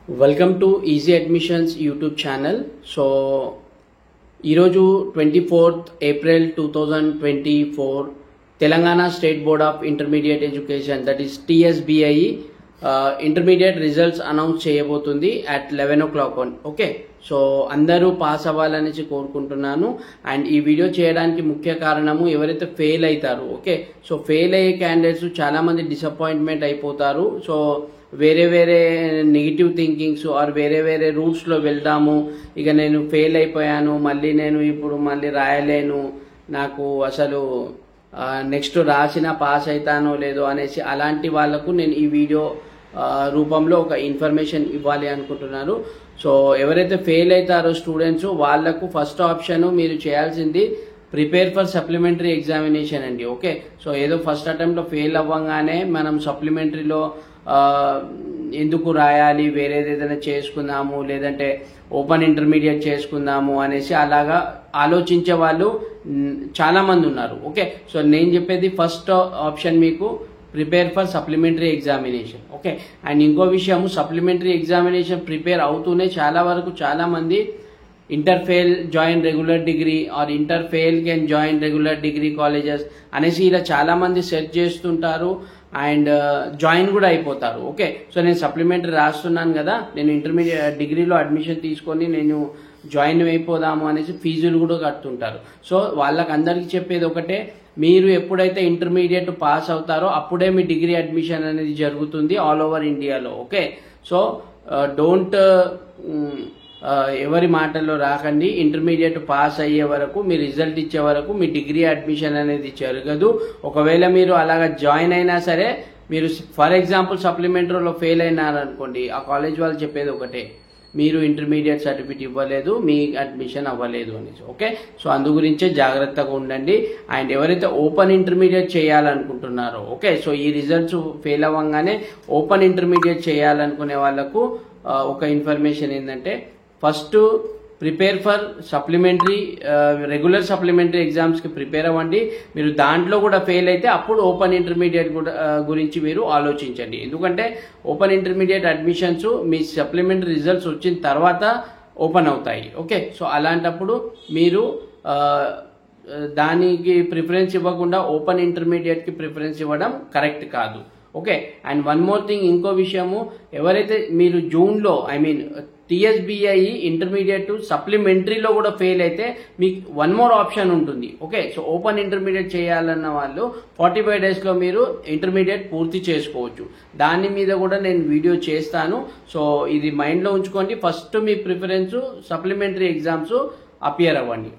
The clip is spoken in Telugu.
Welcome to Easy Admissions YouTube channel. So ఈరోజు 24th April 2024 Telangana state board of intermediate education that is TSBI intermediate results announce చేయబోతుంది at 11 o'clock ఓకే. సో అందరూ పాస్ అవ్వాలనేసి కోరుకుంటున్నాను. అండ్ ఈ వీడియో చేయడానికి ముఖ్య కారణము ఎవరైతే ఫెయిల్ అవుతారు ఓకే. సో ఫెయిల్ అయ్యే క్యాండిడేట్స్ చాలా మంది డిసప్పాయింట్మెంట్ అయిపోతారు. సో వేరే నెగిటివ్ థింకింగ్స్ ఆర్ వేరే రూట్స్లో వెళ్దాము, ఇక నేను ఫెయిల్ అయిపోయాను, నేను ఇప్పుడు రాయలేను, నాకు అసలు నెక్స్ట్ రాసిన పాస్ అవుతానో లేదో అనేసి అలాంటి వాళ్లకు నేను ఈ వీడియో రూపంలో ఒక ఇన్ఫర్మేషన్ ఇవ్వాలి అనుకుంటున్నాను. సో ఎవరైతే ఫెయిల్ అవుతారో స్టూడెంట్స్ వాళ్లకు ఫస్ట్ ఆప్షన్ మీరు చేయాల్సింది ప్రిపేర్ ఫర్ సప్లిమెంటరీ ఎగ్జామినేషన్ అండి ఓకే. సో ఏదో ఫస్ట్ అటెంప్ట్లో ఫెయిల్ అవ్వగానే మనం సప్లిమెంటరీలో ఎందుకు రాయాలి, వేరేది ఏదైనా చేసుకుందాము, లేదంటే ఓపెన్ ఇంటర్మీడియట్ చేసుకుందాము అనేసి అలాగా ఆలోచించే వాళ్ళు చాలా మంది ఉన్నారు ఓకే. సో నేను చెప్పేది ఫస్ట్ ఆప్షన్ మీకు prepare for supplementary examination okay. And ఇంకో విషయం, సప్లిమెంటరీ ఎగ్జామినేషన్ ప్రిపేర్ అవుతూనే చాలా మంది inter fail join regular degree or inter fail can join regular degree colleges అనేసి ఇలా చాలా మంది సెర్చ్ చేస్తుంటారు అండ్ జాయిన్ కూడా అయిపోతారు ఓకే. సో నేను సప్లిమెంటరీ రాస్తున్నాను కదా, నేను ఇంటర్మీడియట్ డిగ్రీలో అడ్మిషన్ తీసుకొని నేను జాయిన్ అయిపోదాము అనేసి ఫీజులు కూడా కడుతుంటారు. సో వాళ్ళకి అందరికీ చెప్పేది ఒకటే, మీరు ఎప్పుడైతే ఇంటర్మీడియట్ పాస్ అవుతారో అప్పుడే మీ డిగ్రీ అడ్మిషన్ అనేది జరుగుతుంది ఆల్ ఓవర్ ఇండియాలో ఓకే. సో డోంట్ ఎవరి మాటల్లో రాకండి. ఇంటర్మీడియట్ పాస్ అయ్యే వరకు, మీ రిజల్ట్ ఇచ్చే వరకు మీ డిగ్రీ అడ్మిషన్ అనేది జరగదు. ఒకవేళ మీరు అలాగా జాయిన్ అయినా సరే, మీరు ఫర్ ఎగ్జాంపుల్ సప్లిమెంటరీలో ఫెయిల్ అయినారనుకోండి, ఆ కాలేజ్ వాళ్ళు చెప్పేది ఒకటే, మీరు ఇంటర్మీడియట్ సర్టిఫికేట్ ఇవ్వలేదు, మీ అడ్మిషన్ అవ్వలేదు అనేసి ఓకే. సో అందు గురించే జాగ్రత్తగా ఉండండి. అండ్ ఎవరైతే ఓపెన్ ఇంటర్మీడియట్ చేయాలనుకుంటున్నారో ఓకే, సో ఈ రిజల్ట్స్ ఫెయిల్ అవ్వగానే ఓపెన్ ఇంటర్మీడియట్ చేయాలనుకునే వాళ్ళకు ఒక ఇన్ఫర్మేషన్ ఏంటంటే, first prepare for supplementary regular supplementary ఎగ్జామ్స్కి ప్రిపేర్ అవ్వండి. మీరు దాంట్లో కూడా ఫెయిల్ అయితే అప్పుడు ఓపెన్ ఇంటర్మీడియట్ గురించి మీరు ఆలోచించండి. ఎందుకంటే ఓపెన్ ఇంటర్మీడియట్ అడ్మిషన్స్ మీ సప్లిమెంటరీ రిజల్ట్స్ వచ్చిన తర్వాత ఓపెన్ అవుతాయి ఓకే. సో అలాంటప్పుడు మీరు దానికి ప్రిఫరెన్స్ ఇవ్వకుండా ఓపెన్ ఇంటర్మీడియట్కి ప్రిఫరెన్స్ ఇవ్వడం కరెక్ట్ కాదు okay. And one more thing, ఇంకో విషయము, ఎవరైతే మీరు జూన్లో TSBI ఇంటర్మీడియట్ సప్లిమెంటరీలో కూడా ఫెయిల్ అయితే మీకు వన్ మోర్ ఆప్షన్ ఉంటుంది ఓకే. సో ఓపెన్ ఇంటర్మీడియట్ చేయాలన్న వాళ్ళు 45 డేస్లో మీరు ఇంటర్మీడియట్ పూర్తి చేసుకోవచ్చు. దాని మీద కూడా నేను వీడియో చేస్తాను. సో ఇది మైండ్లో ఉంచుకోండి. ఫస్ట్ మీ ప్రిఫరెన్స్ సప్లిమెంటరీ ఎగ్జామ్స్ అపియర్ అవ్వండి.